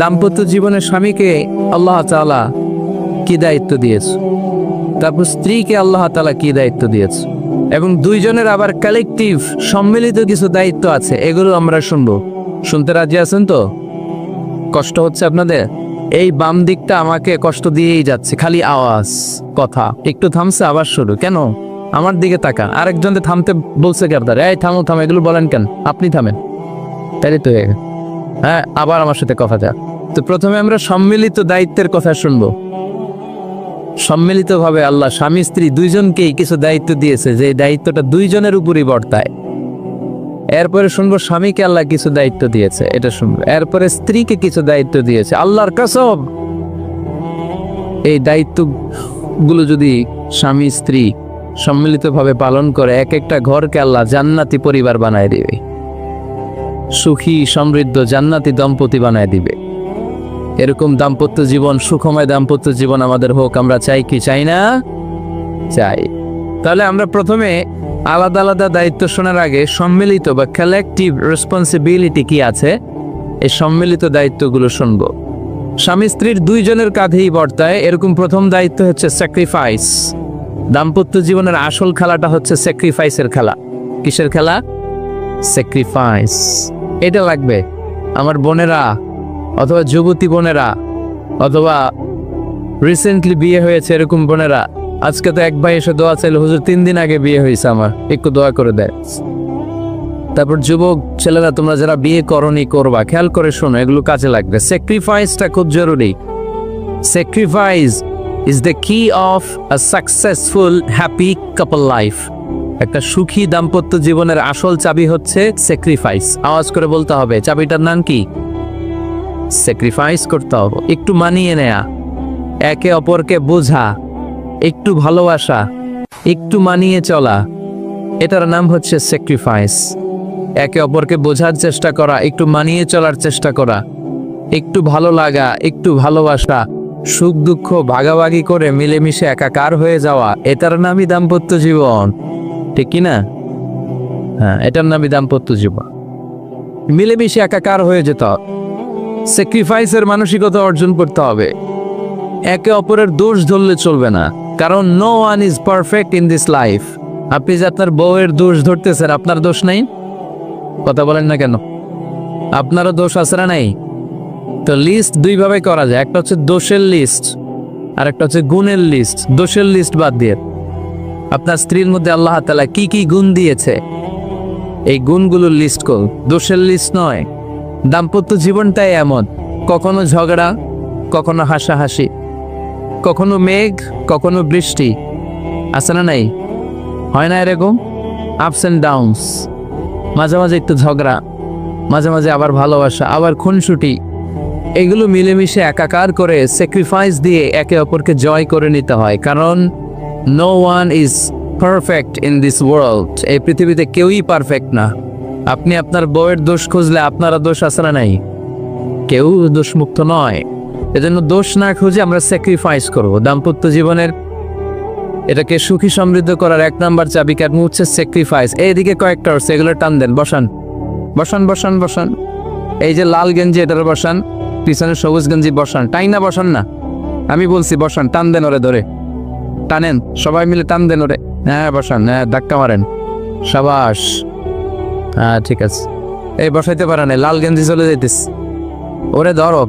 দাম্পত্য জীবনে স্বামীকে আল্লাহ তাআলা কি দায়িত্ব দিয়েছে, তারপর স্ত্রীকে আল্লাহ তাআলা কি দায়িত্ব দিয়েছে, এবং দুইজনের আবার কালেকটিভ সম্মিলিত কিছু দায়িত্ব আছে, এগুলো আমরা শুনবো। শুনতে রাজি আছেন তো? কষ্ট হচ্ছে আপনাদের? এই বাম দিকটা আমাকে কষ্ট দিয়েই যাচ্ছে, খালি আওয়াজ কথা। একটু থামছে আবার শুরু, কেন? আমার দিকে তাকান। আরেকজনকে থামতে বলছে কে আপনার? এই থামো থামো, এগুলো বলেন কেন? আপনি থামেন, তাই তো। হ্যাঁ, আবার আমার সাথে কথা যা। তো প্রথমে আমরা সম্মিলিত দায়িত্বের কথা শুনবো। সম্মিলিতভাবে আল্লাহ স্বামী স্ত্রী দুইজনকেই কিছু দায়িত্ব দিয়েছে, যে দায়িত্বটা দুইজনের উপরই বর্তায়। এরপরে শুনবো স্বামীকে আল্লাহ কিছু দায়িত্ব দিয়েছে, এটা শুনবো। এরপরে স্ত্রীকে কিছু দায়িত্ব দিয়েছে, আল্লাহর কসম এই দায়িত্বগুলো যদি স্বামী স্ত্রী সম্মিলিতভাবে পালন করে, এক একটা ঘরকে আল্লাহ জান্নাতি পরিবার বানায় দিবে, সুখী সমৃদ্ধ জান্নাতি দম্পতি বানায় দিবে। এরকম দাম্পত্য জীবন, সুখময় দাম্পত্য জীবন আমাদের হোক। আমরা চাই কি চাই না? চাই। তাহলে আমরা প্রথমে আলাদা আলাদা দায়িত্ব শোনার আগে সম্মিলিত বা কালেকটিভ রেসপন্সিবিলিটি কি আছে, এই সম্মিলিত দায়িত্বগুলো শুনবো। স্বামী স্ত্রীর দুইজনের কাঁধেই বর্তায় এরকম প্রথম দায়িত্ব হচ্ছে স্যাক্রিফাইস। দাম্পত্য জীবনের আসল খেলাটা হচ্ছে স্যাক্রিফাইসের খেলা। কিসের খেলা? স্যাক্রিফাইস। এটা লাগবে আমার বোনেরা, অথবা যুবতী বোনেরা, অথবা রিসেন্টলি বিয়ে হয়েছে এরকম বোনেরা। আজকে তো এক ভাই এসে দোয়া চাইল, হুজুর 3 দিন আগে বিয়ে হয়েছে আমার, একটু দোয়া করে দেয়। তারপর যুবক ছেলেরা, তোমরা যারা বিয়ে করনি করবা, খেয়াল করে শোনো, এগুলো কাজে লাগবে। স্যাক্রিফাইসটা খুব জরুরি। স্যাক্রিফাইস ইজ দ্য কি of a successful happy couple life. একটা সুখী দাম্পত্য জীবনের আসল চাবি হচ্ছে স্যাক্রিফাইস। আওয়াজ করে বলতে হবে, চাবিটার নাম কি? স্যাক্রিফাইস করতে হবে, একটু মানিয়ে নেয়া, একে অপরকে বোঝা, একটু ভালোবাসা, একটু মানিয়ে চলা, এটার নাম হচ্ছে স্যাক্রিফাইস। একে অপরকে বোঝার চেষ্টা করা, একটু মানিয়ে চলার চেষ্টা করা, একটু ভালো লাগা, একটু ভালোবাসা, সুখ দুঃখ ভাগাভাগি করে মিলেমিশে একাকার হয়ে যাওয়া, এটার নামই দাম্পত্য জীবন, ঠিক কি না? হ্যাঁ, এটার নামই দাম্পত্য জীবন। মিলেমিশে একাকার হয়ে যেতে হবে, স্যাক্রিফাইসের মানসিকতা অর্জন করতে হবে। একে অপরের দোষ ধরলে চলবে না, কারণ no one is perfect in this life. আপনি যে আপনার বউয়ের দোষ ধরতেছেন, আপনার দোষ নাই? কথা বলেন না কেন? আপনারও দোষ আছে না নাই? তো লিস্ট দুইভাবে করা যায়, একটা হচ্ছে দোষের লিস্ট, আর একটা হচ্ছে গুণের লিস্ট। দোষের লিস্ট বাদ দিয়ে আপনার স্ত্রীর মধ্যে আল্লাহ তাআলা কি কি গুণ দিয়েছে, এই গুণগুলোর লিস্ট করুন, দোষের লিস্ট নয়। দাম্পত্য জীবনটাই এমন, কখনো ঝগড়া, কখনো হাসাহাসি, কখনো মেঘ, কখনো বৃষ্টি, আছে না নাই? হয় না এরকম? আপস অ্যান্ড ডাউনস, মাঝে মাঝে একটু ঝগড়া, মাঝে মাঝে আবার ভালোবাসা, আবার খুনসুটি, এগুলো মিলেমিশে একাকার করে স্যাক্রিফাইস দিয়ে একে অপরকে জয় করে নিতে হয়। কারণ no one is perfect in this world. এই পৃথিবীতে কেউই পারফেক্ট না। আপনি আপনার বউয়ের দোষ খুঁজলে আপনারা দোষ আছে না নাই? কেউ দোষমুক্ত নয়। এজন্য দোষ না খুঁজে আমরা স্যাক্রিফাইস করব। দাম্পত্য জীবনের এটাকে সুখী সমৃদ্ধ করার 1 নাম্বার চাবিকাঠি হচ্ছে স্যাক্রিফাইস। এইদিকে কয়েকটা আছে, এগুলো টান দেন, বসান বসান বসান বসান। এই যে লাল গেঞ্জি, এটার বসান, পিছনে সবুজ গেঞ্জি বসান, টাইনা বসান না, আমি বলছি বসান, টান দেন ওরে ধরে, টানেন সবাই মিলে, টান দেন ওরে। হ্যাঁ বসান, হ্যাঁ ধাক্কা মারেন, সাবাস, হ্যাঁ ঠিক আছে। এই বসাইতে পারেন, লাল গেঞ্জি চলে যাইতেস, ওরে ধরো,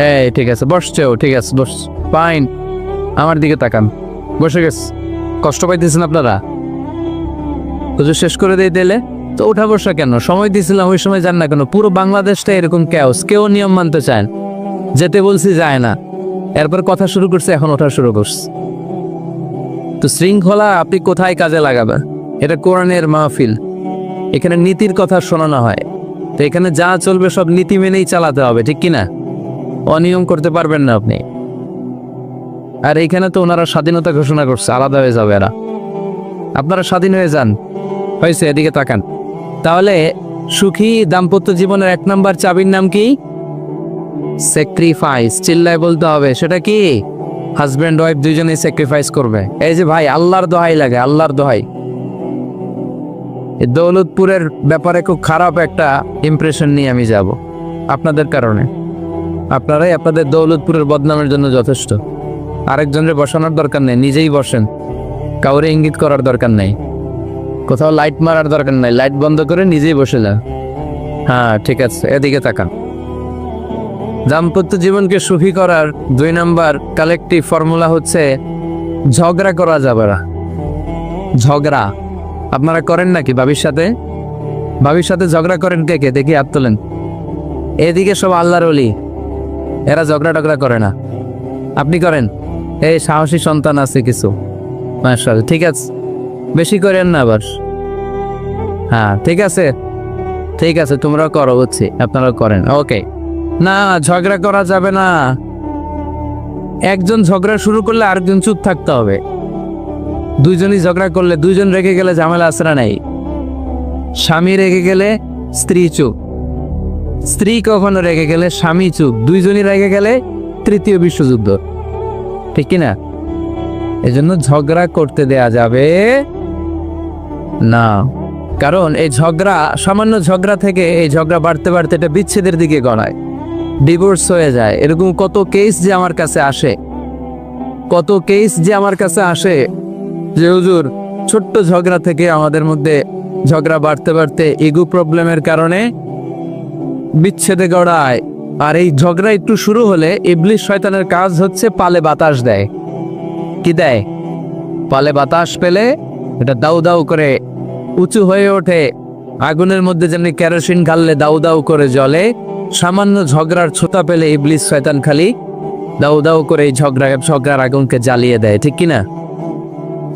এই ঠিক আছে, বসছেও, ঠিক আছে, বস, ফাইন। আমার দিকে তাকান, বসে গেছে। কষ্ট পাইতেছেন আপনারা? কিছু শেষ করে দিয়ে দিলে তো ওঠা বসা কেন? সময় দিয়েছিলাম, ওই সময় যান না কেন? পুরো বাংলাদেশটা এরকম ক্যাওস, কেউ নিয়ম মানতে চায়, যেতে বলছি যায় না, এরপর কথা শুরু করছে, এখন ওঠা শুরু করছে। তো শৃঙ্খলা আপনি কোথায় কাজে লাগাবেন? এটা কোরআনের মাহফিল, এখানে নীতির কথা শোনানো হয়। তো এখানে যা চলবে সব নীতি মেনেই চালাতে হবে, ঠিক কিনা? অনিয়ম করতে পারবেন না আপনি। আর এইখানে তো ওনারা স্বাধীনতা ঘোষণা করছে, আলাদা হয়ে যাবে এরা, আপনারা স্বাধীন হয়ে যান, হয়েছে? এদিকে তাকান। তাহলে সুখী দাম্পত্য জীবনের 1 নাম্বার চাবির নাম কি? স্যাক্রিফাইস। চিল্লায় বলতে হবে, সেটা কি? হাজব্যান্ড ওয়াইফ দুইজনেই স্যাক্রিফাইস করবে। এই যে ভাই, আল্লাহর দোহাই লাগে, আল্লাহর দোহাই। দৌলতপুরের ব্যাপারে খুব খারাপ একটা ইমপ্রেশন নিয়ে আমি যাব আপনাদের কারণে। আপনারাই আপনাদের দৌলতপুরের বদনামের জন্য যথেষ্ট। আরেকজনের বসানোর দরকার নেই, নিজেই বসেন। কাউরে ইঙ্গিত করার দরকার নেই, কোথাও লাইট মারার দরকার নাই, লাইট বন্ধ করে নিজেই বসে যান। হ্যাঁ ঠিক আছে, এদিকে তাকান। দাম্পত্য জীবনকে সুখী করার 2 নাম্বার কালেকটিভ ফর্মুলা হচ্ছে ঝগড়া করা যাবে না। ঝগড়া আপনারা করেন নাকি ভাবির সাথে? ভাবির সাথে ঝগড়া করেন কে কে? দেখি হাত তোলেন। এদিকে সব আল্লাহর ওলি, এরা ঝগড়া টগড়া করে না। আপনি করেন? এই সাহসী সন্তান আছে কিছু, মাশাআল্লাহ। ঠিক আছে, বেশি করেন না আবার। হ্যাঁ ঠিক আছে, ঠিক আছে, তোমরা করো, বুঝছি, আপনারা করেন। ওকে, না ঝগড়া করা যাবে না। একজন ঝগড়া শুরু করলে আরেকজন চুপ থাকতে হবে। দুইজনই ঝগড়া করলে, দুইজন রেগে গেলে ঝামেলা আসরা নাই। স্বামী রেগে গেলে স্ত্রী চুপ, স্ত্রী কখনো রেগে গেলে স্বামী চুপ, দুইজনই রেগে গেলে তৃতীয় বিশ্বযুদ্ধ, ঠিক কিনা? এজন্য ঝগড়া করতে দেয়া যাবে না। কারণ এই ঝগড়া, সামান্য ঝগড়া থেকে এই ঝগড়া বাড়তে বাড়তে এটা বিচ্ছেদের দিকে গড়ায়, ডিভোর্স হয়ে যায়। এরকম কত কেস যে আমার কাছে আসে, কত কেস যে আমার কাছে আসে যে হুজুর ছোট্ট ঝগড়া থেকে আমাদের মধ্যে ঝগড়া বাড়তে বাড়তে ইগো প্রবলেমের কারণে বিচ্ছেদে গড়ায়। আর এই ঝগড়া একটু শুরু হলে ইবলিস শয়তানের কাজ হচ্ছে পালে বাতাস দেয়। কি দেয়? পালে বাতাস পেলে এটা দাউ দাউ করে উঁচু হয়ে ওঠে। আগুনের মধ্যে যেমনি কেরোসিন ঢাললে দাউ দাউ করে জ্বলে, সামান্য ঝগড়ার ছোতা পেলে ইবলিস শয়তান খালি দাউ দাউ করে এই ঝগড়ার আগুনকে জ্বালিয়ে দেয়, ঠিক কিনা?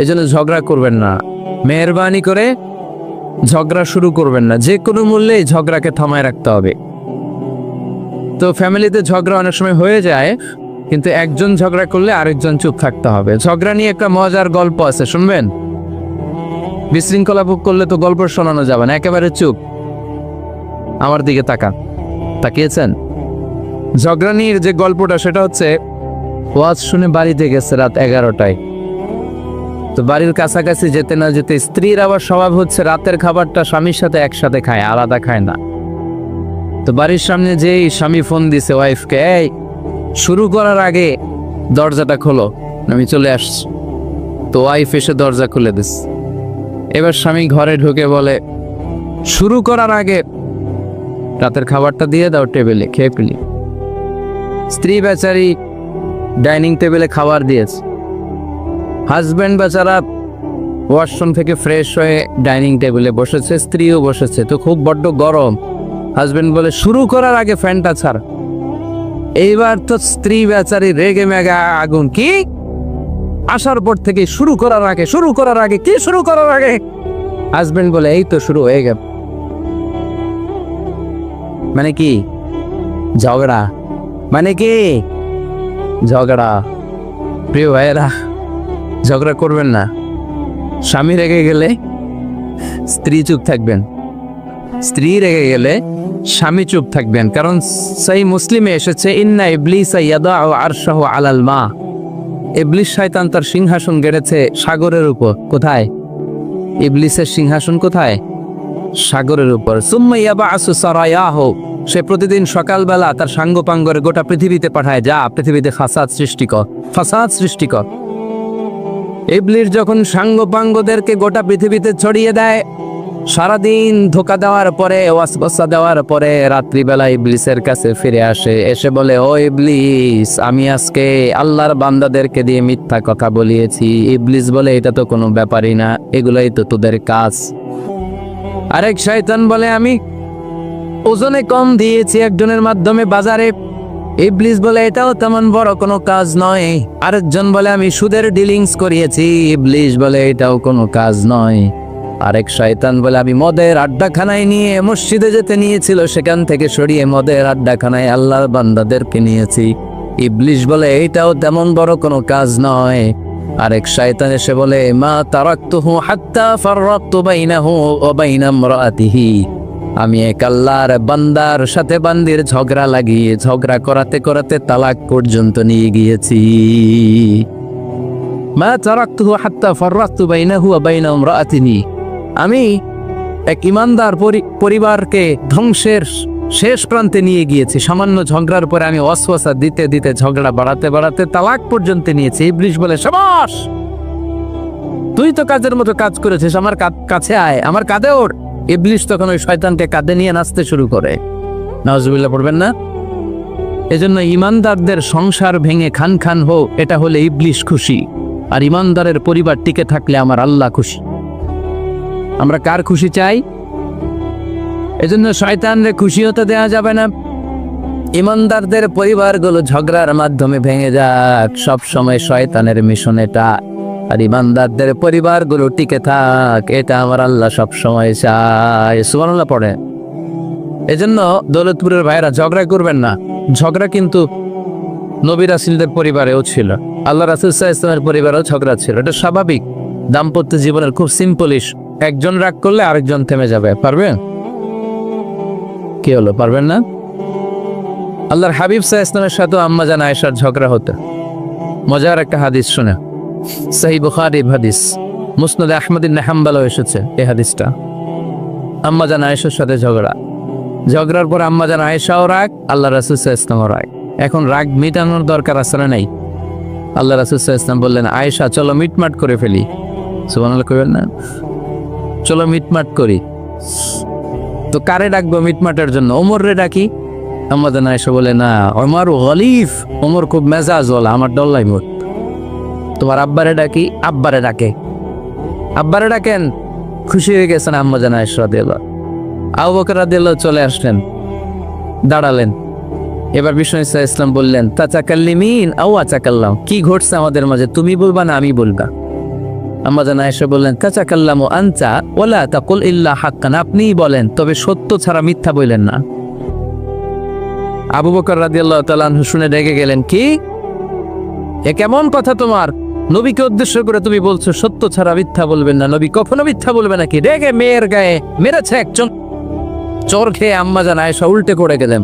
এজন্য ঝগড়া করবেন না, মেহরবানি করে ঝগড়া শুরু করবেন না। যে কোনো মূল্যে ঝগড়াকে থামায় রাখতে হবে। তো ফ্যামিলিতে ঝগড়া অনেক সময় হয়ে যায়, কিন্তু একজন ঝগড়া করলে আরেকজন চুপ থাকতে হবে। ঝগড়া নিয়ে একটা মজার গল্প আছে, শুনবেন? বিশৃঙ্খলা ভোগ করলে তো গল্প শোনানো যাবে না, একেবারে চুপ। আমার দিকে তাকান, তাকিয়েছেন? ঝগড়া নিয়ে যে গল্পটা সেটা হচ্ছে, ওয়াজ শুনে বাড়িতে গেছে রাত 11টায়। তো বাড়ির কাছাকাছি যেতে না যেতে স্ত্রীর আবার স্বভাব হচ্ছে রাতের খাবারটা স্বামীর সাথে একসাথে খায়, আলাদা খায় না। তো বাড়ির সামনে যেই স্বামী ফোন দিছে ওয়াইফকে, এই শুরু করার আগে দরজাটা খোলো, আমি চলে আসছি। তো ওয়াইফ এসে দরজা খুলে দিস। এবার স্বামী ঘরে ঢুকে বলে, শুরু করার আগে রাতের খাবারটা দিয়ে দাও টেবিলে, খেয়ে ফেলি। স্ত্রী বেচারি ডাইনিং টেবিলে খাবার দিয়েছে, হাজব্যান্ড বেচারা ওয়াশরুম থেকে ফ্রেশ হয়ে ডাইনিং টেবিলে বসেছে, স্ত্রীও বসেছে। তো খুব বড্ড গরম। হাজব্যান্ড বলে, শুরু করার আগে ফ্যানটা ছাড়। এইবার তো স্ত্রী বেচারি রেগে মেগে আগুন, কি আসার পর থেকে শুরু করার আগে কি শুরু করার আগে? হাজব্যান্ড বলে, এই তো শুরু হয়ে গেল। মানে কি? ঝগড়া। মানে কি? ঝগড়া। প্রিয় ভাইয়েরা, ঝগড়া করবেন না। স্বামী রেগে গেলে স্ত্রী চুপ থাকবেন, স্ত্রী রেগে গেলে স্বামী চুপ থাকবেন। কারণ সহিহ মুসলিমে এসেছে, ইন্না ইবলিসা ইয়াদাউ আরশাহু আলাল মা। ইবলিস শয়তান তার সিংহাসন গেড়েছে সাগরের উপর। কোথায়? ইবলিসের সিংহাসন কোথায়? সাগরের উপর। সুম্মা ইয়াবআসু সারায়াহু, সে প্রতিদিন সকালবেলা তার সাঙ্গপাঙ্গরে গোটা পৃথিবীতে পাঠায়, যা পৃথিবীতে ফাসাদ সৃষ্টি কর। ইবলিস যখন সাঙ্গপাঙ্গদেরকে গোটা পৃথিবীতে ছড়িয়ে দেয়, সারাদিন ধোকা দেওয়ার পরে, ওয়াসওয়াসা দেওয়ার পরে, রাত্রিবেলা ইবলিসের কাছে ফিরে আসে, এসে বলে, ও ইবলিস, আমি আজকে আল্লাহর বান্দাদেরকে দিয়ে মিথ্যা কথা বলিয়েছি। ইবলিস বলে, এটা তো কোনো ব্যাপারই না, এগুলাই তো তোদের কাজ। আরেক শয়তান বলে, আমি ওজনে কম দিয়েছি একজনের মাধ্যমে বাজারে। ইবলিস বলে, এটাও তেমন বড় কোনো কাজ নয়। আরেকজন বলে, আমি সুদের ডিলিংস করিয়েছি। ইবলিস বলে, এটাও কোনো কাজ নয়। আরেক শয়তান বলে, আমি মদের আড্ডাখানায় নিয়ে মসজিদে যেতে নিয়েছিল, সেখান থেকে সরিয়ে মদের আড্ডাখানায় আল্লাহর বান্দাদেরকে নিয়েছি। ইবলিস বলে, এইটাও তেমন বড় কোনো কাজ নয়। আরেক শয়তান এসে বলে, মা তারাকতুহু হাত্তা ফাররাকতু বাইনাহু ওয়া বাইনা ইমরাআতিহি, আমি এক আল্লাহর বান্দার সাথে বান্দির ঝগড়া লাগিয়ে ঝগড়া করাতে করাতে তালাক পর্যন্ত নিয়ে গিয়েছি। মা তারাকতুহু হাত্তা ফাররাকতু বাইনাহু ওয়া বাইনা ইমরাআতিহি, আমি এক ইমানদার পরিবারকে ধ্বংসের শেষ প্রান্তে নিয়ে গিয়েছি। সামান্য ঝগড়ার পরে আমি ওয়াসওয়াসা দিতে দিতে ঝগড়া বাড়াতে বাড়াতে তালাক পর্যন্ত নিয়েছি। ইবলিশ বলে, শাবাশ, তুই তো কাজের মতো কাজ করেছিস, আমার কাছে আয়, আমার কাঁধে ওঠ। ইবলিশ তখন ওই শয়তানকে কাঁধে নিয়ে নাচতে শুরু করে। নাউজুবিল্লাহ পড়বেন না? এজন্য ইমানদারদের সংসার ভেঙে খান খান হোক, এটা হলে ইবলিশ খুশি, আর ইমানদারের পরিবার টিকে থাকলে আমার আল্লাহ খুশি। আমরা কার খুশি চাই? এজন্য শয়তানরে খুশি হতে দেয়া যাবে না। ইমানদারদের পরিবারগুলো ঝগড়ার মাধ্যমে ভেঙে যাক, সব সময় শয়তানের মিশন এটা। আর ইমানদারদের পরিবারগুলো টিকে থাক, এটা আমার আল্লাহ সব সময় চায়। সুবহানাল্লাহ পড়ে। এজন্য দৌলতপুরের ভাইরা ঝগড়া করবেন না। ঝগড়া কিন্তু নবী রাসূলদের পরিবারেও ছিল, আল্লাহ রাসূল সাল্লাল্লাহু আলাইহি ওয়াসাল্লামের পরিবারেও ঝগড়া ছিল। এটা স্বাভাবিক, দাম্পত্য জীবনের খুব সিম্পল ইস্যু। একজন রাগ করলে আরেকজন থেমে যাবে। পারবেন? কি হলো, পারবেন না? আল্লাহর হাবিব সাল্লাল্লাহু আলাইহি ওয়াসাল্লামের সাথে আম্মা জান আয়েশার ঝগড়া হতো। মজার একটা হাদিস শুনে, সহিহ বুখারীর হাদিস, মুসনাদ আহমদ ইবনে হাম্বলও এসেছে এই হাদিসটা। আম্মা জান আয়েশার সাথে ঝগড়ার পর আম্মা জান আয়েশাও রাগ, আল্লাহ রাসূল সাল্লাল্লাহু আলাইহি ওয়াসাল্লামও রাগ। এখন রাগ মিটানোর দরকার আছে না নাই? আল্লাহ রাসূল সাল্লাল্লাহু আলাইহি ওয়াসাল্লাম বললেন, আয়েশা চলো মিটমাট করে ফেলি। সুবহানাল্লাহ কইবেন না? চলো মিটমাট করি। তো কারে ডাকবো মিটমাটের জন্য? ওমর রে ডাকি। আম্মা জান আয়েশা বলে, না, ওমর গলিফ, ওমর খুব মেজাজ ওয়ালা, আমার ডর লাগে মোর। তোমার আব্বারে ডাকি। আব্বারে ডাকে। আব্বারে ডাকেন। খুশি হয়ে গেছেন আম্মা জান আয়েশা রাদিয়াল্লাহু। আবু বকর রাদিয়াল্লাহু চলে আসলেন, দাঁড়ালেন। এবার বিষ্ণু ইসা ইসলাম বললেন, তাতাকাল্লিমিন আও আতাকাল্লাম, কি ঘটছে আমাদের মাঝে, তুমি বলবা না আমি বলবা? আম্মা জান আয়েশা বললেন, তাতাকাল্লামু আনতা ওয়ালা তাকুল ইল্লা হাক্কান, আপনিই বলেন, তবে সত্য ছাড়া মিথ্যা বললেন না। আবু বকর রাদিয়াল্লাহু তাআলা আনহু শুনে রেগে গেলেন, কি এ কেমন কথা তোমার? নবীকে উদ্দেশ্য করে তুমি বলছো সত্য ছাড়া মিথ্যা বলবেন না, নবী কখনো মিথ্যা বলবে নাকি? রেগে মেয়ের গায়ে মেরেছে একজন চোর খেয়ে আম্মা জান আয়েশা উল্টে পড়ে গেলেন।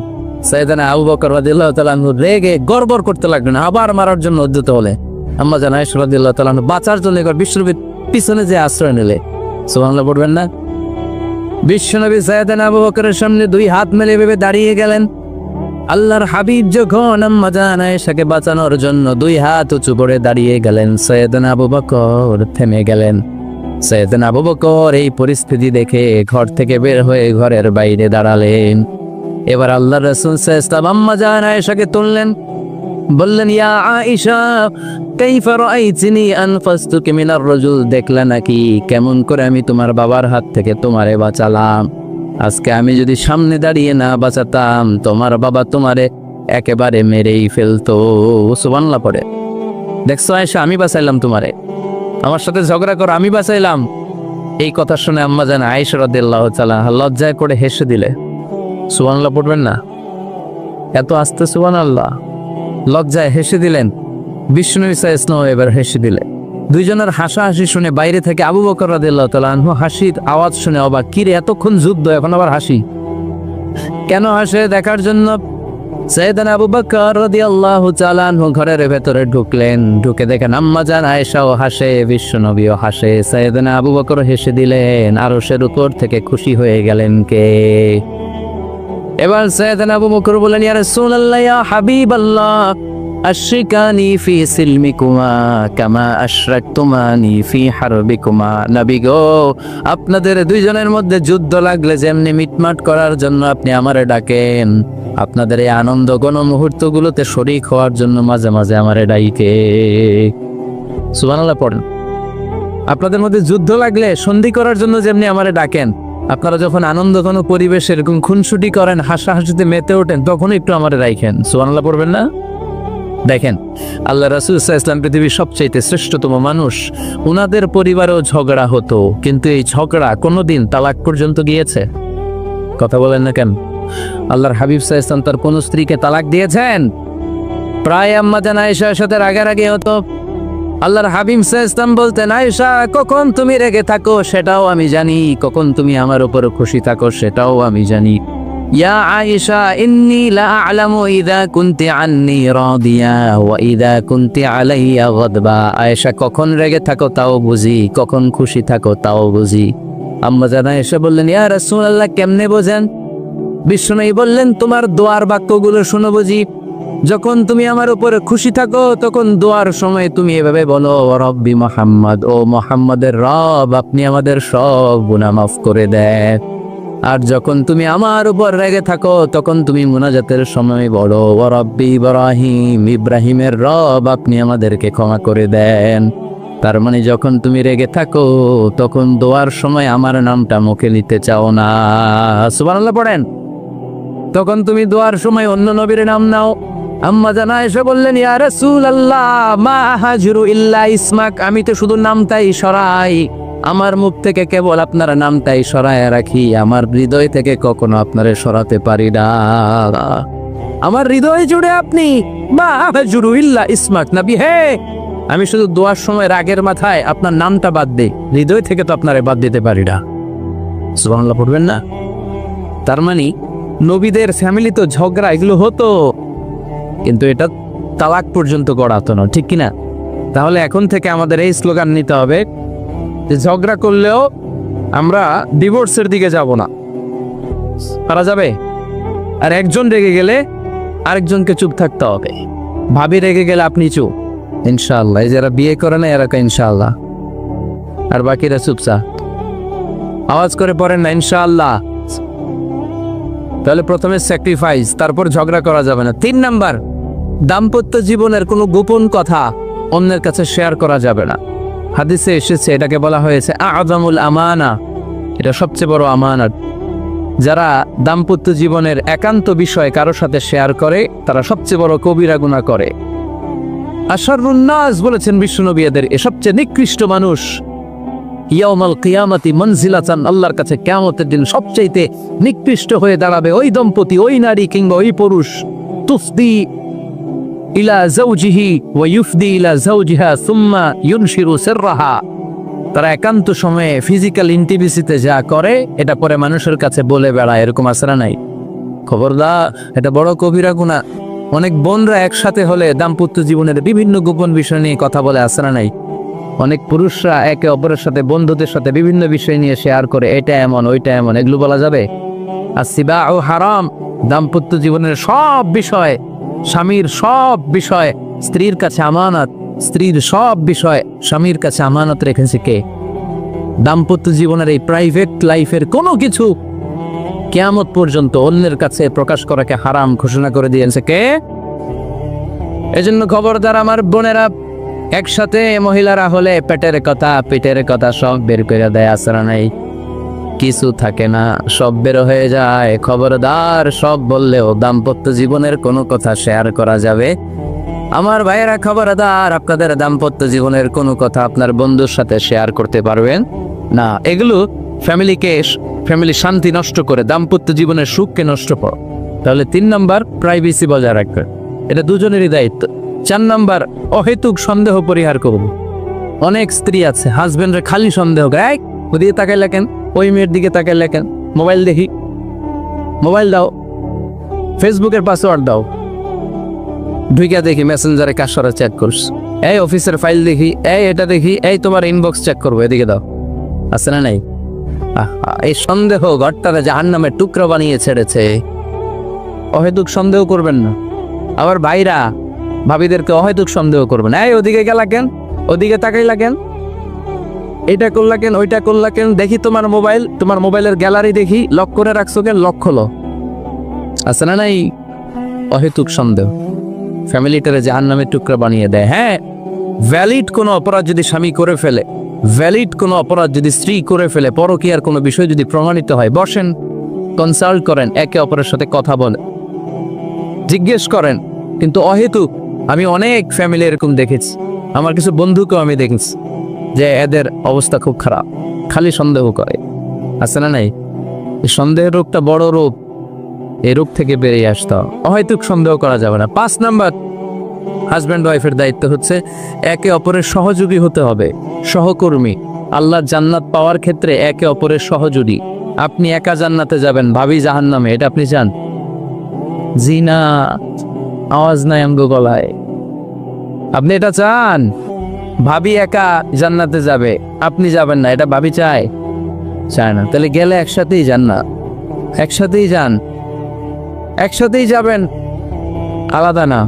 সাইয়েদানা আবু বকর রাদিয়াল্লাহু তাআলা আনহু রেগে গড়বড় করতে লাগলেন, আবার মারার জন্য উদ্যত হলে আম্মা জান আয়েশা রাদিয়াল্লাহু তাআলা আনহু বাঁচার জন্য একবার বিশ্বনবীর পিছনে যে আশ্রয় নিলে। সুবহানাল্লাহ পড়বেন না? বিশ্বনবী সাইয়েদানা আবু বকরের সামনে দুই হাত মেলে ভেবে দাঁড়িয়ে গেলেন। আল্লাহর হাবিব যখন আম্মা জান আয়েশাকে বাঁচানোর জন্য দুই হাত উঁচু করে দাঁড়িয়ে গেলেন, সাইয়েদানা আবু বকর থেমে গেলেন। সাইয়েদানা আবু বকর এই পরিস্থিতি দেখে ঘর থেকে বের হয়ে ঘরের বাইরে দাঁড়ালেন। এবার আল্লাহর রাসূল সাল্লাল্লাহু আলাইহি ওয়াসাল্লাম আম্মা জান আয়েশাকে তুললেন, বললেন, ইয়া আয়েশা কাইফা রাআইতিনি আনফাসতুকি মিনার রাজুল, দেখলা নাকি কেমন করে আমি তোমার বাবার হাত থেকে তোমারে বাঁচালাম? আজকে আমি যদি সামনে দাঁড়িয়ে না বাঁচাতাম, তোমার বাবা তোমারে একেবারে মেরেই ফেলতো। সুবহানাল্লাহ পড়ে। দেখছো আয়েশা, আমি বাঁচাইলাম তোমারে, আমার সাথে ঝগড়া করো, আমি বাঁচাইলাম। এই কথা শুনে আম্মা জান আয়েশা রাদিয়াল্লাহু তাআলা লজ্জায় করে হেসে দিলে। সুবহানাল্লাহ পড়বেন না? এত আস্তে সুবহানাল্লাহ। লজ্জায় হেসে দিলেন। বিষ্ণু ইসা ইসলাম এবার হেসে দিলে। দুইজনের হাসাহাসি শুনে বাইরে থেকে আবু বকর রাদিয়াল্লাহু তাআলা আনহু হাসির আওয়াজ শুনে অবাক, কি রে এতক্ষণ যুদ্ধ, এখন আবার হাসি কেন? হাসে দেখার জন্য সাইয়েদানা আবু বকর রাদিয়াল্লাহু তাআলা আনহু ঘরের ভেতরে ঢুকলেন। ঢুকে দেখেন আম্মা জান আয়েশাও হাসে, বিশ্বনবীও হাসে, সাইয়েদানা আবু বকর হেসে দিলেন। আরশের উপর থেকে খুশি হয়ে গেলেন কে? এবার সাইয়েদানা আবু বকর বললেন, ইয়া রাসূলুল্লাহ, ইয়া হাবিবাল্লাহ, আশরিকানি ফি সিলমিকুমা কামা আশরাকতুমানি ফি হারবিকুমা। নবী গো, আপনাদের দুইজনের মধ্যে যুদ্ধ লাগলে যেমনি মিটমাট করার জন্য আপনি আমারে ডাকেন, আপনাদের এই আনন্দ গণ মুহূর্তগুলোতে শরীক হওয়ার জন্য মাঝে মাঝে আমারে ডাইকে। সুবহানাল্লাহ পড়েন। আপনাদের মধ্যে যুদ্ধ লাগলে সন্ধি করার জন্য যেমনি আমারে ডাকেন, আপনারা যখন আনন্দ ঘন পরিবেশে এরকম খুনসুটি করেন, হাসাহাসিতে মেতে ওঠেন, তখন একটু আমারে রাখেন। সুবহানাল্লাহ পড়বেন না? দেখেন, আল্লাহ রাসূল সাল্লাল্লাহু আলাইহি ওয়াসাল্লাম পৃথিবীর সবচেয়ে শ্রেষ্ঠতম মানুষ। উনাদের পরিবারেও ঝগড়া হতো, কিন্তু এই ঝগড়া কোনোদিন তালাক পর্যন্ত গিয়েছে? কথা বলেন না কেন? আল্লাহর হাবিব সাল্লাল্লাহু আলাইহি ওয়াসাল্লাম তার কোন স্ত্রীকে তালাক দিয়েছেন? প্রায় আম্মা জান আয়েশার সাথে রাগারাগি হতো। আল্লাহর হাবিব সাল্লাল্লাহু আলাইহি ওয়াসাল্লাম বলতেন, আয়েশা, কখন তুমি রেগে থাকো সেটাও আমি জানি, কখন তুমি আমার উপর খুশি থাকো সেটাও আমি জানি। ইয়া আয়েশা, ইন্নী লা আ'লামু ইযা কুনতি আন্নী রাদিয়া ওয়া ইযা কুনতি আলাইয়া গাদবা। আয়েশা, কখন রেগে থাকো তাও বুঝি, কখন খুশি থাকো তাও বুঝি। আম্মা জান আয়েশা বললেন, ইয়া রাসূলুল্লাহ, কেমনে বোঝেন? বিষ্ণু বললেন, তোমার দোয়ার বাক্যগুলো শোনো বুঝি। যখন তুমি আমার উপরে খুশি থাকো তখন দোয়ার সময় তুমি এভাবে বলো, ও রব্বি মুহাম্মদ, ও মুহাম্মাদের রব, আপনি আমাদের সব গুনাহ মাফ করে দেন। আর যখন তুমি আমার উপর রেগে থাকো তখন তুমি মুনাজাতের সময় বলো, ও রব্বি ইব্রাহিম, ইব্রাহিমের রব, আপনি আমাদেরকে ক্ষমা করে দেন। তার মানে যখন তুমি রেগে থাকো তখন দোয়ার সময় আমার নামটা মুখে নিতে চাও না। সুবহানাল্লাহ পড়েন। তখন তুমি দোয়ার সময় অন্য নবীর নাম নাও। আম্মা জানা এসে বললেন, ইয়া রাসূলুল্লাহ, মা হাজরু ইল্লা ইসমাক, আমি তো শুধু নামটাই সরাই, আমার মুখ থেকে কেবল আপনার নামটাই সরায় রাখি, আমার হৃদয় থেকে কখনো আপনারে সরাতে পারি না। আমার হৃদয় জুড়ে আপনি, মা হাজরু ইল্লা ইসমাক, নবী হে, আমি শুধু দোয়ার সময় রাগের মাথায় আপনার নামটা বাদ দেই, হৃদয় থেকে তো আপনারে বাদ দিতে পারি না। সুবহানাল্লাহ পড়বেন না? তার মানে নবীদের ফ্যামিলি তো ঝগড়া এগুলো হতো, কিন্তু এটা তালাক পর্যন্ত গড়াতো না, ঠিক কিনা? তাহলে এখন থেকে আমাদের এই স্লোগান নিতে হবে যে ঝগড়া করলেও আমরা ডিভোর্সের দিকে যাব না। পারা যাবে? আর একজন রেগে গেলে আরেকজনকে চুপ থাকতে হবে। ভাবি রেগে গেলে আপনি চুপ, ইনশাআল্লাহ। এই যারা বিয়ে করে না এরা ইনশাআল্লাহ, আর বাকিরা চুপচাপ। আওয়াজ করে পড়েন না ইনশাআল্লাহ। তাহলে প্রথমে স্যাক্রিফাইস, তারপর ঝগড়া করা যাবে না। 3 নাম্বার, দাম্পত্য জীবনের কোনো গোপন কথা অন্যের কাছে শেয়ার করা যাবে না। হাদিসে এসেছে, এটাকে বলা হয়েছে আযমুল আমানা, এটা সবচেয়ে বড় আমানত। যারা দাম্পত্য জীবনের একান্ত বিষয় কারোর সাথে শেয়ার করে তারা সবচেয়ে বড় কবিরা গুনাহ করে। আশারুন নাস বলেছেন বিশ্বনবী এদের, সবচেয়ে নিকৃষ্ট মানুষ। ইয়াউমাল কিয়ামতি মনজিলাতান, আল্লাহর কাছে কিয়ামতের দিন সবচাইতে নিকৃষ্ট হয়ে দাঁড়াবে ওই দম্পতি, ওই নারী কিংবা ওই পুরুষ, তুফদি ইলা যাওজিহি ওয়া ইউফদি ইলা যাওজিহা সুম্মা ইউনশিরু সিররাহা, তারা একান্ত সময়ে ফিজিক্যাল ইন্টিমেসিতে যা করে এটা পরে মানুষের কাছে বলে বেড়ায়, এরকম আছে না নাই? খবরদার, এটা বড় কবিরা গুনাহ। অনেক বোনরা একসাথে হলে দাম্পত্য জীবনের বিভিন্ন গোপন বিষয় নিয়ে কথা বলে, আছে না নাই? অনেক পুরুষরা একে অপরের সাথে, বন্ধুদের সাথে বিভিন্ন বিষয় নিয়ে শেয়ার করে, এটা এমন ওইটা এমন, এগুলো বলা যাবে? আসিবাউ হারাম, দাম্পত্য জীবনের সব বিষয়, স্বামীর সব বিষয় স্ত্রীর কাছে আমানত, স্ত্রীর সব বিষয় স্বামীর কাছে আমানত রেখেছে কে? দাম্পত্য জীবনের এই প্রাইভেট লাইফের কোনো কিছু কিয়ামত পর্যন্ত অন্যের কাছে প্রকাশ করাকে হারাম ঘোষণা করে দিয়েছে কে? এজন্য খবরদার আমার বোনেরা, একসাথে মহিলারা হলে পেটের কথা পিঠের কথা সব বের করে দেয়, আসরা নাই, কিছু থাকে না, সব বের হয়ে যায়। খবরদার, সব বললেও দাম্পত্য জীবনের কোনো কথা শেয়ার করা যাবে? আমার ভাইয়েরা খবরদার, আপনাদের দাম্পত্য জীবনের কোনো কথা আপনার বন্ধুর সাথে শেয়ার করতে পারবেন না। এগুলো ফ্যামিলি শান্তি নষ্ট করে, দাম্পত্য জীবনের সুখকে নষ্ট করে। তাহলে 3 নাম্বার, প্রাইভেসি বজায় রাখবেন, এটা দুজনেরই দায়িত্ব। 4 নাম্বার, অহেতুক সন্দেহ পরিহার করুন। অনেক স্ত্রী আছে হাজবেন্ডের খালি সন্দেহ করে, ওদিকে তাকাই লেখেন, ওই মেয়ের দিকে তাকাই লেখেন, মোবাইল দেখি, মোবাইল দাও, ফেসবুকের পাসওয়ার্ড দাও, ঢুইকা দেখি মেসেঞ্জারে কার সাথে চ্যাট করছ, এই অফিসের ফাইল দেখি, এই এটা দেখি, এই তোমার ইনবক্স চেক করবো, এদিকে দাও, আছে না নাই? এই সন্দেহ ঘরটারে জাহান্নামের টুকরা বানিয়ে ছেড়েছে। অহেতুক সন্দেহ করবেন না। আবার ভাইরা ভাবিদেরকে অহেতুক সন্দেহ করবেন, এই ওদিকে গেলা কেন, ওদিকে তাকাইলা কেন, এটা করলা কেন, ওইটা করলা কেন, দেখি তোমার মোবাইল, তোমার মোবাইলের গ্যালারি দেখি, লক করে রাখছো কেন, লক খোলো, আছে না নাই? অহেতুক সন্দেহ ফ্যামিলিটারে জাহান্নামের টুকরা বানিয়ে দেয়। হ্যাঁ, ভ্যালিড কোনো অপরাধ যদি স্বামী করে ফেলে, ভ্যালিড কোনো অপরাধ যদি স্ত্রী করে ফেলে, পরকীয়ার কোনো বিষয় যদি প্রমাণিত হয়, বসেন, কনসাল্ট করেন, একে অপরের সাথে কথা বলেন, জিজ্ঞেস করেন। কিন্তু অহেতুক, আমি অনেক ফ্যামিলি এরকম দেখেছি, আমার কিছু বন্ধুকেও আমি দেখেছি যে এদের অবস্থা খুব খারাপ, খালি সন্দেহ করে, আছে না নাই? এই সন্দেহের রোগটা বড় রোগ, এই রোগ থেকে বেরিয়ে আসতে হবে। অহেতুক সন্দেহ করা যাবে না। 5 নাম্বার, হাজব্যান্ড ওয়াইফের দায়িত্ব হচ্ছে একে অপরের সহযোগী হতে হবে, সহকর্মী। আল্লাহর জান্নাত পাওয়ার ক্ষেত্রে একে অপরের সহযোগী। আপনি একা জান্নাতে যাবেন, ভাবি জাহান্নামে, এটা আপনি চান? জি না, আওয়াজ নাই আমগো গলায়। আপনি এটা চান? ভাবি একা জান্নাতে যাবে, আপনি যাবেন না, এটা ভাবি চায়? চায় না। তাহলে গেলে একসাথেই যান না, একসাথেই যান। একসাথেই যাবেন, আলাদা না।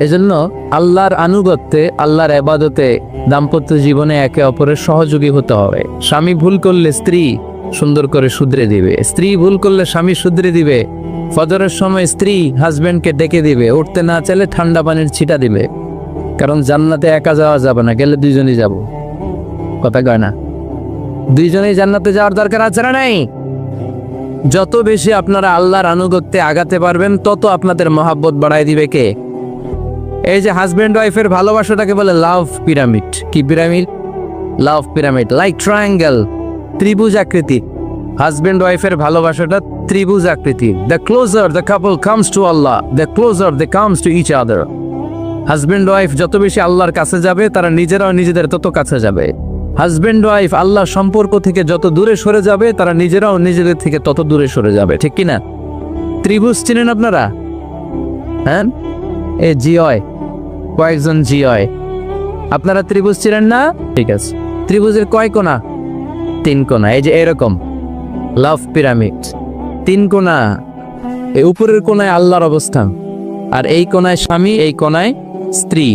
এজন্য আল্লাহর আনুগত্যে, আল্লাহর ইবাদতে, দাম্পত্য জীবনে একে অপরের সহযোগী হতে হবে। স্বামী ভুল করলে স্ত্রী সুন্দর করে শুধরে দিবে, স্ত্রী ভুল করলে স্বামী শুধরে দিবে। ফজরের সময় স্ত্রী হাজবেন্ডকে ডেকে দিবে, উঠতে না চাইলে ঠান্ডা পানির ছিটা দিবে। কারণ জান্নাতে একা যাওয়া যাবে না, গেলে দুইজনই যাব। কথা কয় না? দুইজনেই জান্নাতে যাওয়ার দরকার আছে না নাই? যত বেশি আপনারা আল্লাহর আনুগত্যে আগাতে পারবেন, তত আপনাদের মহাব্বত বাড়ায় দিবে কে? এই যে হাজবেন্ড ওয়াইফের ভালোবাসাটাকে বলে লাভ পিরামিড। কি pyramid? Love pyramid, like triangle, ত্রিভুজ আকৃতি। হাজবেন্ড ওয়াইফের ভালোবাসাটা ত্রিভুজ আকৃতি। The closer the couple comes to Allah, the closer they comes to each other. Husband wife যত বেশি আল্লাহর কাছে যাবে, তারা নিজেরাও নিজেদের তত কাছে যাবে। হাজবেন্ড ওয়াইফ আল্লাহ সম্পর্ক থেকে যত দূরে সরে যাবে, তারা নিজেরাও নিজেদের থেকে তত দূরে সরে যাবে। ঠিক কিনা? ত্রিভুজ চিনেন আপনারা? হ্যাঁ, এ জিওয়, কয়েকজন জিওয়। আপনারা ত্রিভুজ চিনেন না? ঠিক আছে, ত্রিভুজের কয় কোণা? 3 কোণা। এই যে এরকম লাভ পিরামিড, 3 কোণা। এই উপরের কোণায় আল্লাহর অবস্থান, আর এই কোণায় স্বামী, এই কোণায় স্ত্রী।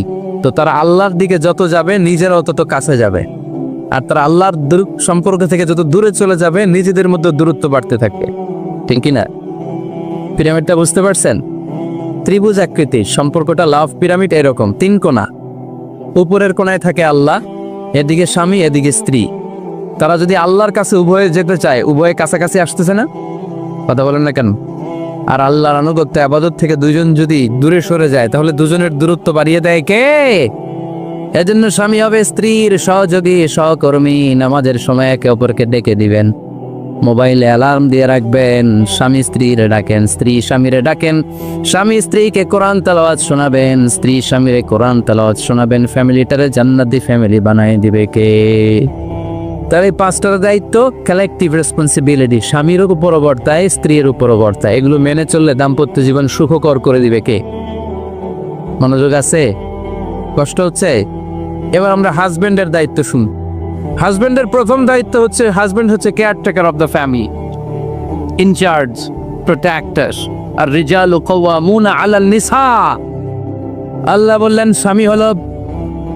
তো তারা আল্লাহর দিকে যত যাবে, নিজেরাও তত কাছে যাবে। আর তারা আল্লাহর সম্পর্ক থেকে যত দূরে চলে যাবে, নিজেদের মধ্যে দূরত্ব বাড়তে থাকবে। ঠিক কিনা? পিরামিডটা বুঝতে পারছেন? ত্রিভুজ আকৃতি সম্পর্কটা লাভ পিরামিড এরকম 3 কোণা। উপরের কোণায় থাকে আল্লাহ, এদিকে স্বামী, এদিকে স্ত্রী। তারা যদি আল্লাহর কাছে উভয়ে যেতে চায়, উভয়ে কাছাকাছি আসতেছে না? কথা বলেন না কেন? আর আল্লাহর আনুগত্য ইবাদত থেকে দুইজন যদি দূরে সরে যায়, তাহলে দুজনের দূরত্ব বাড়িয়ে দেয় কে? এজন্য স্বামী হবে স্ত্রীর সহযোগী, সহকর্মী। নামাজের সময় একে অপরকে ডেকে দিবেন, মোবাইলে অ্যালার্ম দিয়ে রাখবেন। স্বামী স্ত্রীর ডাকেন, স্ত্রী স্বামীরে ডাকেন। স্বামী স্ত্রীকে কোরআন তেলাওয়াত শোনাবেন, স্ত্রী স্বামীরে কোরআন তেলাওয়াত শোনাবেন। ফ্যামিলিটারে জান্নাতি ফ্যামিলি বানায় দিবে কে? তার এই 5টার দায়িত্ব কালেকটিভ রেসপন্সিবিলিটি, স্বামীর উপর বর্তায়, স্ত্রীর উপর বর্তায়। এগুলো মেনে চললে দাম্পত্য জীবন সুখকর করে দিবে কে? মনোযোগ আছে? কষ্ট হচ্ছে? এবার আমরা হাজবেন্ডের দায়িত্ব শুন। হাজবেন্ডের প্রথম দায়িত্ব হচ্ছে, হাজবেন্ড হচ্ছে caretaker of the family, in charge, protector. আর রিজালু কাওয়ামুনা আলান নিসা। আল্লাহ বললেন স্বামী হলো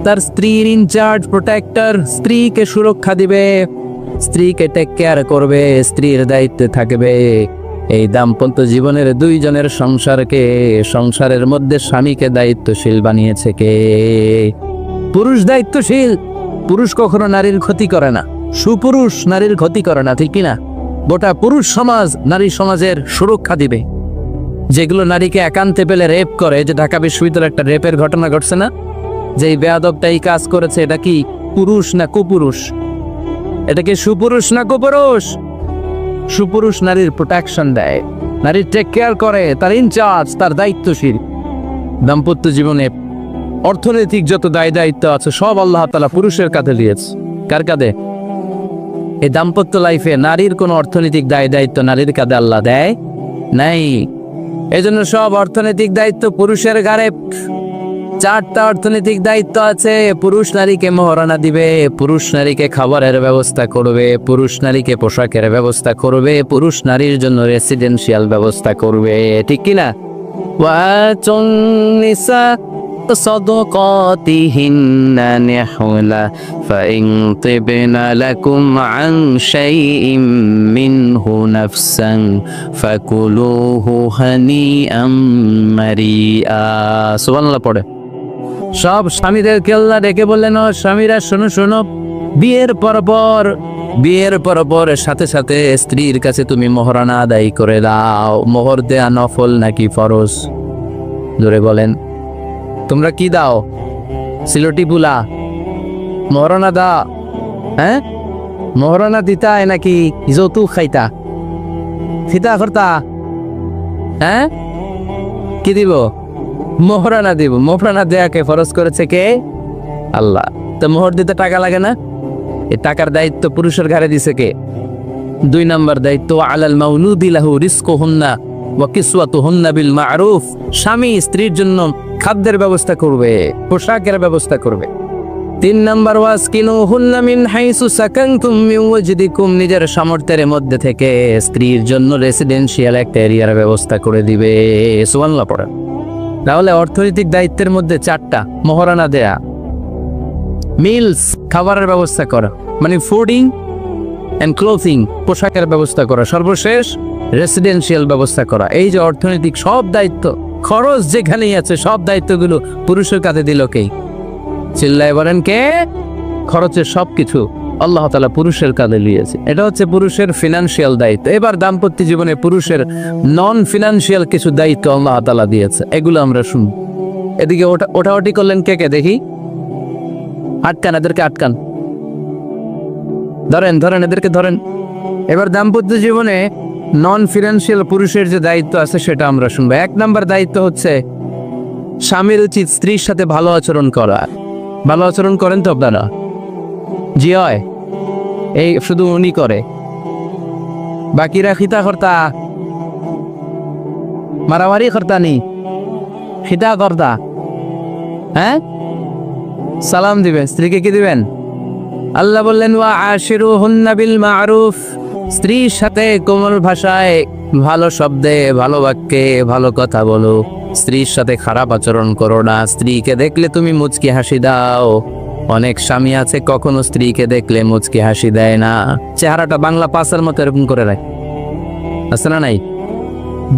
তার স্ত্রীর ইনচার্জ, প্রোটেক্টর। স্ত্রীকে সুরক্ষা দিবে, স্ত্রীকে টেক কেয়ার করবে, স্ত্রীর দায়িত্বে থাকবে। এই দাম্পত্য জীবনের দুইজনের সংসারকে, সংসারের মধ্যে স্বামীকে দায়িত্বশীল বানিয়েছে কে? পুরুষ দায়িত্বশীল। পুরুষ কখনো নারীর ক্ষতি করে না, সুপুরুষ নারীর ক্ষতি করে না। ঠিক কিনা? গোটা পুরুষ সমাজ নারী সমাজের সুরক্ষা দিবে। যেগুলো নারীকে একান্তে পেলে রেপ করে, যে ঢাকা বিশ্ববিদ্যালয়ে একটা রেপের ঘটনা ঘটছে না, যে এই বেয়াদবটা এই কাজ করেছে, এটা কি পুরুষ না কুপুরুষ? এটা কি সুপুরুষ না কুপুরুষ? সুপুরুষ নারীর প্রোটেকশন দেয়, নারীর টেক কেয়ার করে, তার ইনচার্জ, তার দায়িত্বশীল। দাম্পত্য জীবনে অর্থনৈতিক যত দায় দায়িত্ব আছে, সব আল্লাহ তাআলা পুরুষের কাঁধে দিয়েছে। কার কাঁধে? এই দাম্পত্য লাইফে নারীর কোনো অর্থনৈতিক দায় দায়িত্ব নারীর কাঁধে আল্লাহ দেয় নাই। এজন্য সব অর্থনৈতিক দায়িত্ব পুরুষের ঘাড়ে। 4টা অর্থনৈতিক দায়িত্ব আছে। পুরুষ নারীকে মহারণা দিবে, পুরুষ নারীকে খাবারের ব্যবস্থা করবে, পুরুষ নারীকে পোশাকের ব্যবস্থা করবে, পুরুষ নারীর জন্য রেসিডেন্সিয়াল ব্যবস্থা করবে। ঠিক কিনা? ওয়াতুন নিসা صدقاتهن نحلا فإن طبن لكم عن شيء منه نفسا فكلوه هنيئا مريئا। সুবহানাল্লাহ পড়ে। সব স্বামীদেরকে আল্লাহ ডেকে বললেন, ও স্বামীরা শোনো শোনো, বিয়ের পর সাথে সাথে স্ত্রীর কাছে তুমি মোহরানা আদায় করে দাও। মোহর দেয়া নফল নাকি ফরজ? জোরে বলেন। তোমরা কি দাও? সিলটি বুলা মোহরানা দা? হ্যাঁ, মোহরানা দিতা নাকি যৌতুক খাইতা? ফিতা করতা? হ্যাঁ, কি দিব? মোহরানা দিব। মোহরানা দেয়াকে ফরজ করেছে কে? আল্লাহ। তো মোহর দিতে টাকা লাগে না? এই টাকার দায়িত্ব পুরুষের ঘাড়ে দিছে কে? 2 নম্বর দায়িত্ব, আলাল মাউলুদি লাহু রিজকুহুন্না ওয়া কিসওয়াতুহুন্না বিল মা'রুফ। স্বামী স্ত্রীর জন্য খাদ্যের ব্যবস্থা করবে, পোশাকের ব্যবস্থা করবে। তিন নাম্বার ওয়াসকিনুহুন্না মিন হাইসু সাকানতুম মিন ওয়াজদিকুম, নিজের সামর্থ্যের মধ্যে থেকে স্ত্রীর জন্য রেসিডেন্সিয়াল একটা এরিয়ার ব্যবস্থা করে দিবে। সুবহানাল্লাহ পড়া। তাহলে অর্থনৈতিক দায়িত্বের মধ্যে চারটা: মহারানা দেয়া, মিলস খাবারের ব্যবস্থা করা, মানে ফুডিং এন্ড ক্লোথিং পোশাকের ব্যবস্থা করা, সর্বশেষ রেসিডেন্সিয়াল ব্যবস্থা করা। এই যে অর্থনৈতিক সব দায়িত্ব, খরচ যেখানেই আছে সব দায়িত্বগুলো পুরুষের কাঁধে দিল কে? চিল্লায় বলেন কে? খরচের সবকিছু আল্লাহ তাআলা পুরুষের কাঁধে নিয়েছে। এটা হচ্ছে পুরুষের ফিনান্সিয়াল দায়িত্ব। এবার দাম্পত্য জীবনে পুরুষের নন ফিনান্সিয়াল কিছু দায়িত্ব আল্লাহ তাআলা দিয়েছে, এগুলো আমরা শুনি। এদিকে ওঠাওটি করলেন কে কে দেখি? আটকান, এদেরকে আটকান, ধরেন ধরেন, এদেরকে ধরেন। এবার দাম্পত্য জীবনে নন ফিনান্সিয়াল পুরুষের যে দায়িত্ব আছে সেটা আমরা শুনবো। এক নাম্বার দায়িত্ব হচ্ছে স্বামীর উচিত স্ত্রীর সাথে ভালো আচরণ করা। ভালো আচরণ করেন তো আপনারা? জি হয়, এই শুধু উনি করে, বাকিরা খিতা কর্তা, মারামারি কর্তা নি, খিতা কর্তা। হ্যাঁ, সালাম দিবেন, স্ত্রীকে কি দিবেন? আল্লাহ বললেন ওয়া আশিরুহুন্না বিল মারুফ, স্ত্রীর সাথে কোমল ভাষায়, ভালো শব্দে, ভালো বাক্যে ভালো কথা বলো। স্ত্রীর সাথে খারাপ আচরণ করো না। স্ত্রীকে দেখলে তুমি মুচকি হাসি দাও। অনেক স্বামী আছে কখনো স্ত্রীকে দেখলে মুচকি হাসি দেয় না, চেহারাটা বাংলা পাঁচের মতো এরকম করে রাখে, আছে না নাই?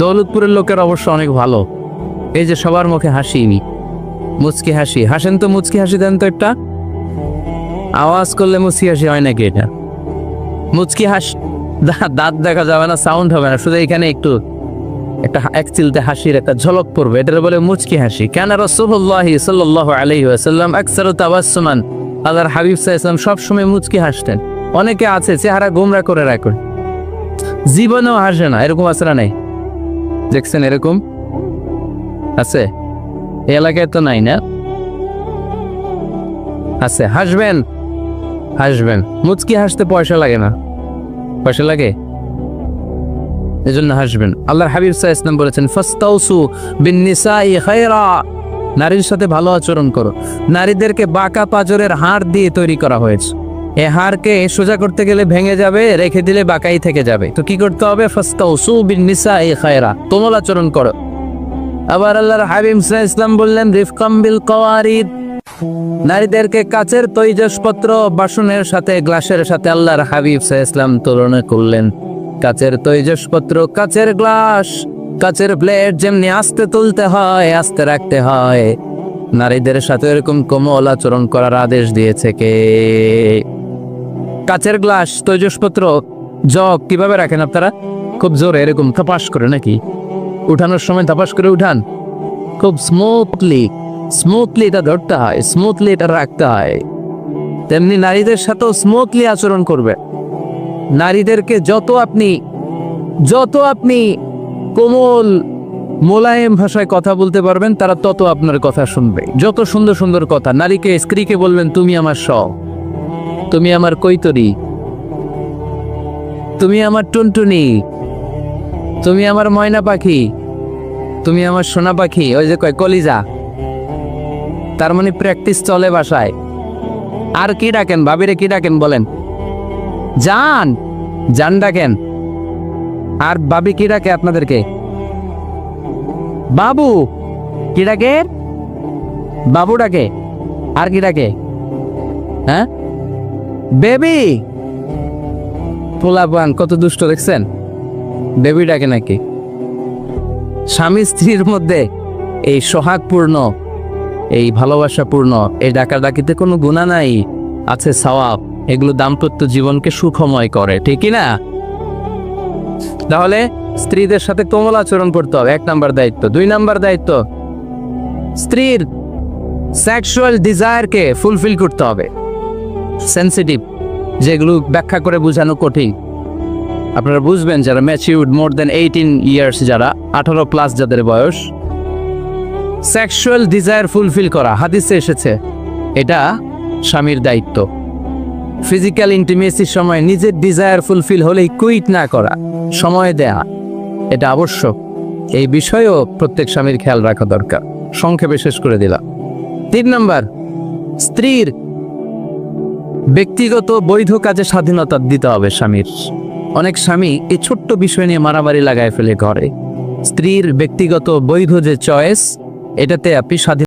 দৌলতপুরের লোকের অবশ্য অনেক ভালো, এই যে সবার মুখে হাসি, মুচকি হাসি। হাসেন তো, মুচকি হাসি দেন তো একটা। আওয়াজ করলে মুচকি হাসি হয় নাকি? এটা মুচকি হাসি, দাঁত দেখা যাবে না, সাউন্ড হবে না, শুধু এখানে একটু একটা এক চিলতে হাসির একটা ঝলক পড়বে, এটার বলে মুচকি হাসি। কেন রাসূলুল্লাহ সাল্লাল্লাহু আলাইহি ওয়াসাল্লাম আকসারু তাবাসসুমান, আল্লাহর হাবিব সাল্লাল্লাহু আলাইহি ওয়াসাল্লাম সব সময় মুচকি হাসতেন। অনেকে আছে চেহারা গোমরা করে রাখে, জীবনেও হাসে না, এরকম আছে না নাই? দেখছেন এরকম আছে? এই এলাকায় তো নাই না? আছে। হাসবেন, হাসবেন। মুচকি হাসতে পয়সা লাগে না, পয়সা লাগে, এজন্য হাসবেন। আল্লাহর হাবিব সাল্লাল্লাহু আলাইহি ওয়াসাল্লাম বলেছেন ফাস্তাউসু বিন-নিসাই খায়রা, নারীর সাথে ভালো আচরণ করো। নারীদেরকে বাঁকা পাঁজরের হাড় দিয়ে তৈরি করা হয়েছে। এই হাড়কে সোজা করতে গেলে ভেঙে যাবে, রেখে দিলে বাঁকাই থেকে যাবে। তো কি করতে হবে? ফাস্তাউসু বিন-নিসাই খায়রা, কোমল আচরণ করো। আবার আল্লাহর হাবিব সাল্লাল্লাহু আলাইহি ওয়াসাল্লাম বললেন রিফকাম বিল কাওয়ারিদ, নারীদেরকে কাচের তৈজসপত্র বাসনের সাথে, গ্লাসের সাথে আল্লাহর হাবিব সাল্লাল্লাহু আলাইহি ওয়াসাল্লাম তুলনা করলেন। কাচের তৈজসপত্র, কাচের গ্লাস, কাচের প্লেট যেমনি আস্তে তুলতে হয়, আস্তে রাখতে হয়, নারীদের সাথে এরকম কোমল আচরণ করার আদেশ দিয়েছে কে? কাচের গ্লাস, তৈজসপত্র, জগ কিভাবে রাখেন আপনারা? খুব জোরে এরকম থাপাস করে নাকি? উঠানোর সময় থাপাস করে উঠান? খুব স্মুথলি, স্মুথলি এটা ধরতে হয়, স্মুথলি এটা রাখতে হয়। তেমনি নারীদের সাথেও স্মুথলি আচরণ করবে। নারীদেরকে যত আপনি কোমল মোলায়েম ভাষায় কথা বলতে পারবেন, তারা তত আপনার কথা শুনবে। যত সুন্দর সুন্দর কথা, নারীকে, স্ত্রীকে বলবেন তুমি আমার সব, তুমি আমার কৈতরি, তুমি আমার টুনটুনি, তুমি আমার ময়না পাখি, তুমি আমার সোনা পাখি, ওই যে কয় কলিজা। তার মানে প্র্যাকটিস চলে বাসায়। আর কি ডাকেন? ভাবিরে কি ডাকেন বলেন? জান, জান ডাকেন। আর ভাবি কি ডাকে আপনাদেরকে? বাবু। কি ডাকে? বাবু ডাকে। আর কি ডাকে? হ্যাঁ, বেবি। পোলাপান কত দুষ্ট দেখছেন, বেবি ডাকে নাকি? স্বামী স্ত্রীর মধ্যে এই সোহাগপূর্ণ, এই ভালোবাসাপূর্ণ এই ডাকাডাকিতে কোনো গুনাহ নাই, আছে সওয়াব। এগুলো দাম্পত্য জীবনকে সুখময় করে, ঠিকই না? তাহলে স্ত্রীদের সাথে কোমল আচরণ করতে হবে, এক নাম্বার দায়িত্ব। দুই নাম্বার দায়িত্ব, স্ত্রীর সেক্সুয়াল ডিজায়ারকে ফুলফিল করতে হবে। সেনসিটিভ, যেগুলো ব্যাখ্যা করে বোঝানো কঠিন, আপনারা বুঝবেন যারা ম্যাচিউরড, মোর দেন 18 ইয়ার্স, যারা 18 প্লাস যাদের বয়স, সেক্সুয়াল ডিজায়ার ফুলফিল করা হাদিসে এসেছে, এটা স্বামীর দায়িত্ব। ফিজিক্যাল ইন্টিমেসির সময় নিজের ডিজায়ার ফুলফিল হলেই কুইট না করা, সময় দেয়া, এটা আবশ্যক। এই বিষয়েও প্রত্যেক স্বামীর খেয়াল রাখা দরকার। সংক্ষেপে শেষ করে দিলাম। 3 নাম্বার, স্ত্রীর ব্যক্তিগত বৈধ কাজে স্বাধীনতা দিতে হবে স্বামীর। অনেক স্বামী এই ছোট্ট বিষয় নিয়ে মারামারি লাগায় ফেলে ঘরে। স্ত্রীর ব্যক্তিগত বৈধ যে চয়েস, এটাতে আপনি স্বাধীন